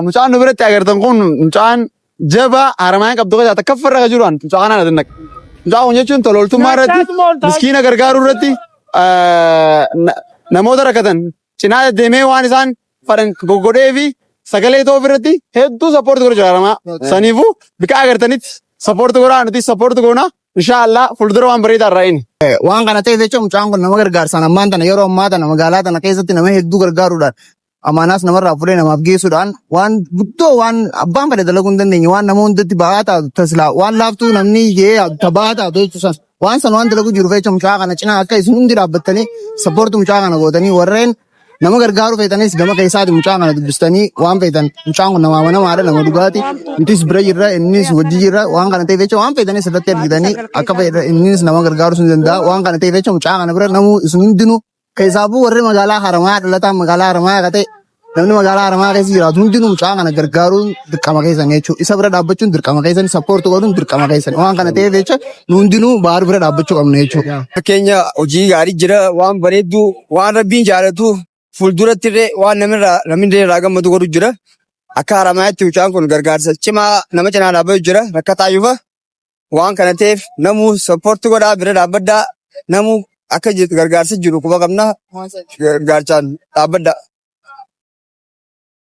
Mucaan nu biratti agartan kun mucaan jaba haramaan qabdu keessaa takka farra jiruan mucaa kanaan adda naqe. Mucaan kun jechuun tololtummaa irratti miskiina gargaaruu irratti namoota rakkatan cinaa deemee waan isaan fadhan goggodhee fi sagalee ta'uu irratti hedduu sappoortii godha jiraama. Saniifuu bika agartanitti sappoortii godhaa nuti sappoortii goona. Inshaallah fuuldura waan bareedaa irraa inni. Waan kana ta'eef jechuun mucaan kun nama gargaarsaan ammaan tana yeroo ammaa tana magaalaa tana keessatti nama hedduu gargaaruudhaan amaanaas namarraa fuudhee namaaf geessuudhaan waan guddoo waan abbaan fedhe dalaguu hin dandeenye waan nama hundatti ba'aa taatu tasilaa waan laaftuu namni ijee tabaa taatu jechuusan waan san waan dalaguu jiru fecha mucaa kana cinaa akka isin hundi dhaabbattanii sappoortii mucaa kana gootanii warreen nama gargaaruu feetanis gama keessaati mucaa kana dubbistanii waan feetan mucaan kun nama amanamaadha nama dhugaati innis bira jirra innis wajji jirra waan kana ta'eef jecha waan feetanis irratti argitanii akka fayyada innis nama gargaaruu sun danda'a waan kana ta'eef jecha mucaa kana bira namuu isin hundinuu keessaafuu warri magaalaa haramaa dhalataan magaalaa haramaa akka ta'e namni magaalaa haramaa keessa jiraatu hundinuu mucaa kana gargaaruun dirqama keessan jechuudha. Isa bira dhaabbachuun dirqama keessan sappoortii godhuun dirqama keessan waan kana ta'eef jecha nu hundinuu baar bira dhaabbachuu qabna jechuudha. Fakkeenya hojii gaarii jira waan bareedduu waan rabbiin jaalatu fuulduratti illee waan namni irraa gammadu godhu jira. Akka haramaatti mucaan kun gargaarsa cimaa nama cinaa dhaabbatu jira rakkataayyuufa waan kana ta'eef namuu sappoortii godhaa bira dhaabbaddaa namuu akka gargaarsa jiru quba qabna gargaarchaan dhaabbaddaa.